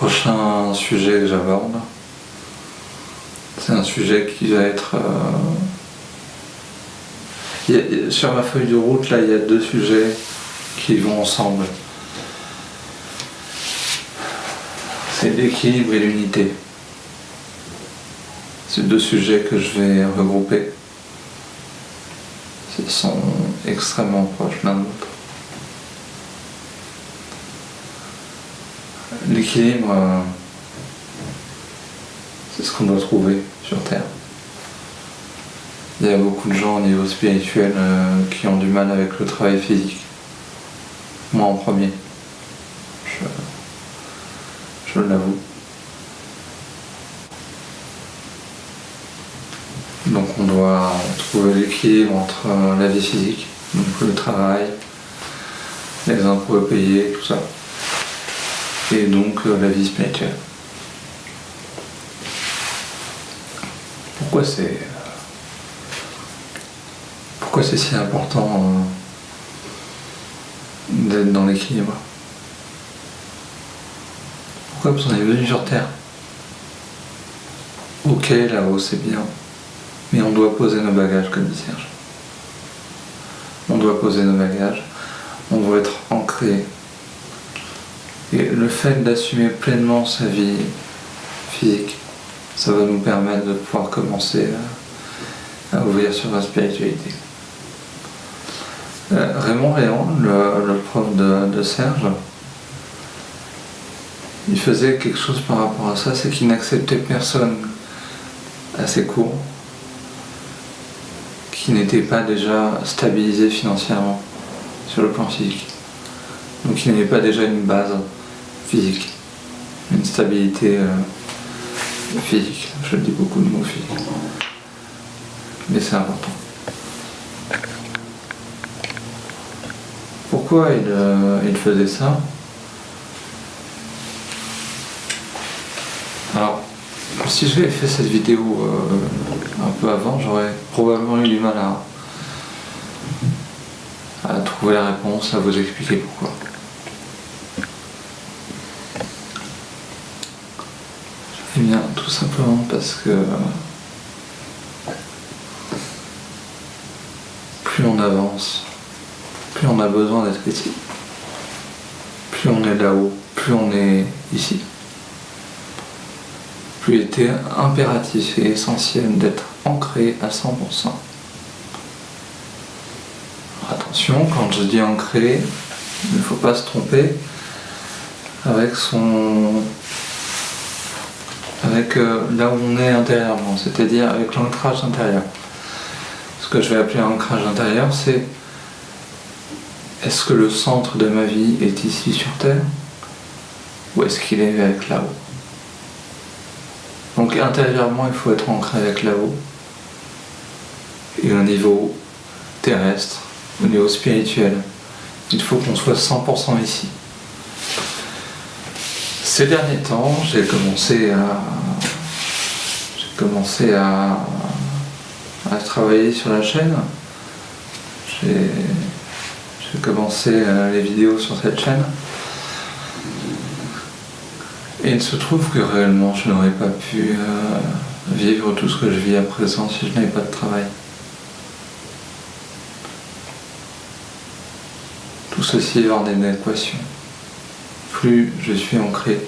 prochain sujet que j'aborde, c'est un sujet qui va être... sur ma feuille de route, là, il y a 2 sujets qui vont ensemble. C'est l'équilibre et l'unité. C'est 2 sujets que je vais regrouper. Ils sont extrêmement proches l'un de l'autre. L'équilibre, c'est ce qu'on doit trouver sur Terre. Il y a beaucoup de gens au niveau spirituel qui ont du mal avec le travail physique. Moi en premier. Je l'avoue. Donc on doit trouver l'équilibre entre la vie physique, donc le travail, les impôts à payer, tout ça, et donc la vie spirituelle. Pourquoi c'est si important d'être dans l'équilibre? Pourquoi? Parce qu'on est venu sur Terre. Ok, là-haut c'est bien, mais on doit poser nos bagages, comme dit Serge. On doit poser nos bagages, on doit être ancré. Et le fait d'assumer pleinement sa vie physique, ça va nous permettre de pouvoir commencer à ouvrir sur la spiritualité. Raymond Réan, le prof de Serge, il faisait quelque chose par rapport à ça, c'est qu'il n'acceptait personne à ses cours qui n'était pas déjà stabilisé financièrement sur le plan physique. Donc il n'avait pas déjà une base physique, une stabilité physique. Je dis beaucoup de mots physiques, mais c'est important. Pourquoi il faisait ça? Alors, si j'avais fait cette vidéo un peu avant, j'aurais probablement eu du mal à trouver la réponse, à vous expliquer pourquoi. Eh bien, tout simplement parce que plus on avance, plus on a besoin d'être ici. Plus on est là-haut, plus on est ici. Plus il était impératif et essentiel d'être ancré à 100%. Alors attention, quand je dis ancré, il ne faut pas se tromper avec là où on est intérieurement, c'est-à-dire avec l'ancrage intérieur. Ce que je vais appeler ancrage intérieur, c'est: est-ce que le centre de ma vie est ici sur Terre, ou est-ce qu'il est avec là-haut? Donc intérieurement, il faut être ancré avec là-haut, et au niveau terrestre, au niveau spirituel, il faut qu'on soit 100% ici. Ces derniers temps, j'ai commencé à travailler sur la chaîne. J'ai commencé les vidéos sur cette chaîne. Et il se trouve que réellement, je n'aurais pas pu vivre tout ce que je vis à présent si je n'avais pas de travail. Tout ceci est hors d'équation. Plus je suis ancré,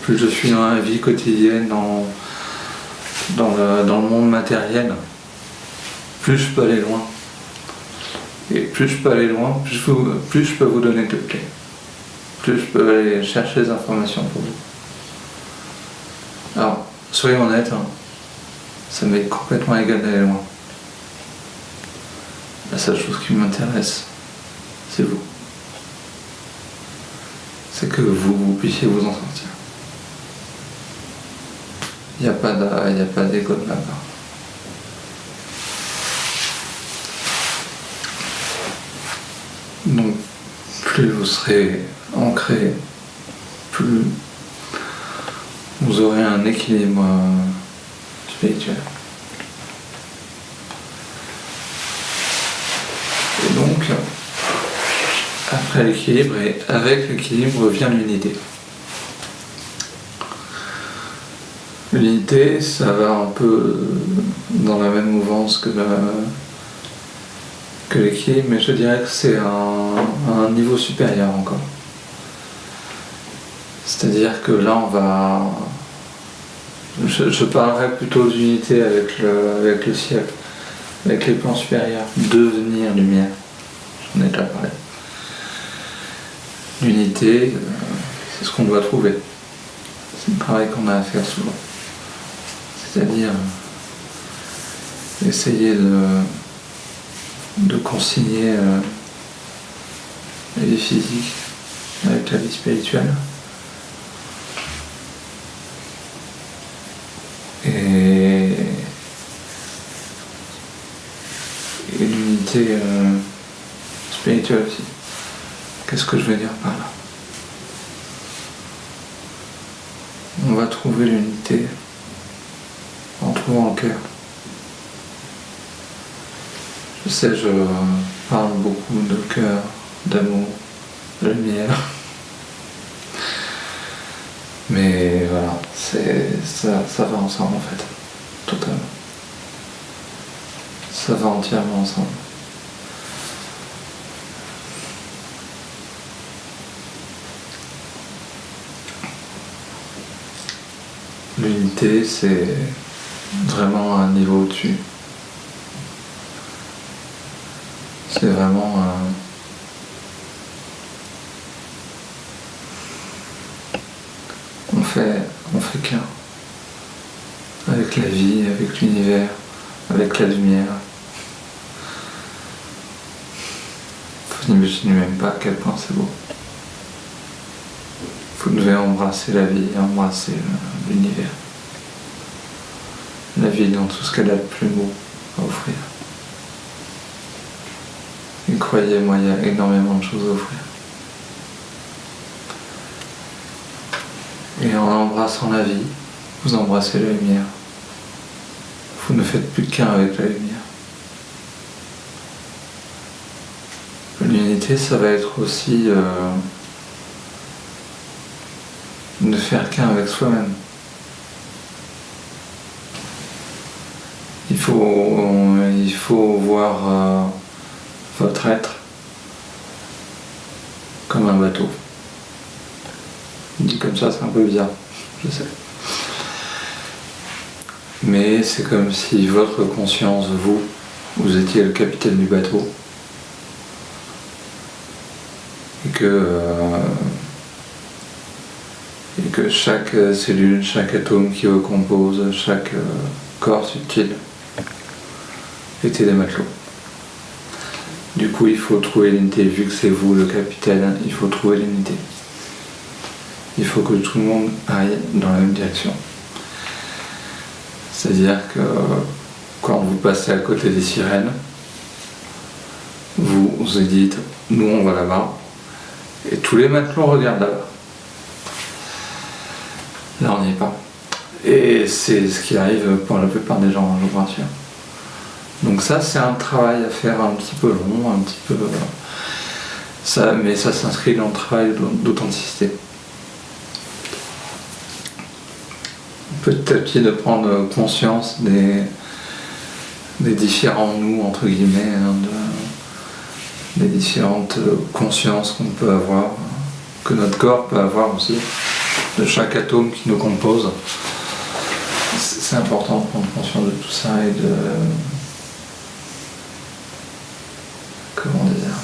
plus je suis dans la vie quotidienne, dans le monde matériel, plus je peux aller loin. Et plus je peux aller loin, plus je peux vous donner de clés. Plus je peux aller chercher des informations pour vous. Alors, soyons honnêtes, ça m'est complètement égal d'aller loin. La seule chose qui m'intéresse, c'est vous. C'est que vous puissiez vous en sortir. Il n'y a pas d'égo de ma part. Donc, plus vous serez ancré, plus vous aurez un équilibre spirituel. Et donc, après l'équilibre et avec l'équilibre vient l'unité. L'unité, ça va un peu dans la même mouvance que l'équilibre, mais je dirais que c'est un niveau supérieur encore. C'est-à-dire que là, on va... Je parlerai plutôt d'unité avec le ciel, avec les plans supérieurs. Devenir lumière, j'en ai déjà parlé. L'unité, c'est ce qu'on doit trouver. C'est le travail qu'on a à faire souvent. C'est-à-dire essayer de consigner la vie physique avec la vie spirituelle. Et l'unité spirituelle aussi. Qu'est-ce que je veux dire par là? On va trouver l'unité en trouvant le cœur. Je sais, je parle beaucoup de cœur, d'amour, de lumière. Mais voilà, ça va ensemble en fait, totalement. Ça va entièrement ensemble. L'unité, c'est vraiment un niveau au-dessus. C'est vraiment on fait qu'un. Avec la vie, avec l'univers, avec la lumière. Vous n'imaginez même pas à quel point c'est beau. Vous devez embrasser la vie, embrasser l'univers. La vie dans tout ce qu'elle a de plus beau à offrir. Et croyez-moi, il y a énormément de choses à offrir. Et en embrassant la vie, vous embrassez la lumière. Vous ne faites plus qu'un avec la lumière. L'unité, ça va être aussi ne faire qu'un avec soi-même. Il faut voir votre être comme un bateau. Dit comme ça, c'est un peu bizarre, je sais. Mais c'est comme si votre conscience, vous étiez le capitaine du bateau. Et que chaque cellule, chaque atome qui vous compose, chaque corps subtil était des matelots. Du coup, il faut trouver l'unité. Vu que c'est vous le capitaine, il faut trouver l'unité. Il faut que tout le monde aille dans la même direction. C'est-à-dire que quand vous passez à côté des sirènes, vous vous dites, nous on va là-bas, et tous les matelots regardent là-bas. Là on n'y est pas. Et c'est ce qui arrive pour la plupart des gens, je vous rassure. Donc ça c'est un travail à faire un petit peu long, un petit peu... mais ça s'inscrit dans le travail d'authenticité. Petit à petit de prendre conscience des différents nous, entre guillemets, des différentes consciences qu'on peut avoir, que notre corps peut avoir aussi, de chaque atome qui nous compose. C'est important de prendre conscience de tout ça et de... comment dire,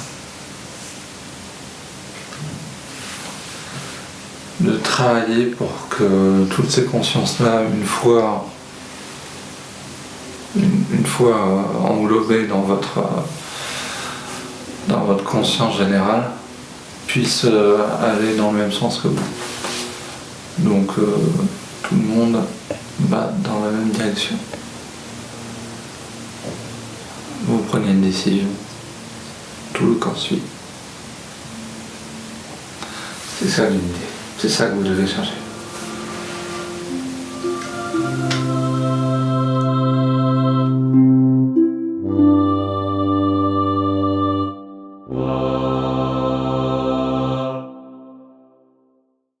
de travailler pour que toutes ces consciences-là, une fois englobées dans votre conscience générale, puissent aller dans le même sens que vous. Donc tout le monde va dans la même direction. Vous prenez une décision, tout le corps suit. C'est ça l'unité, c'est ça que vous devez chercher.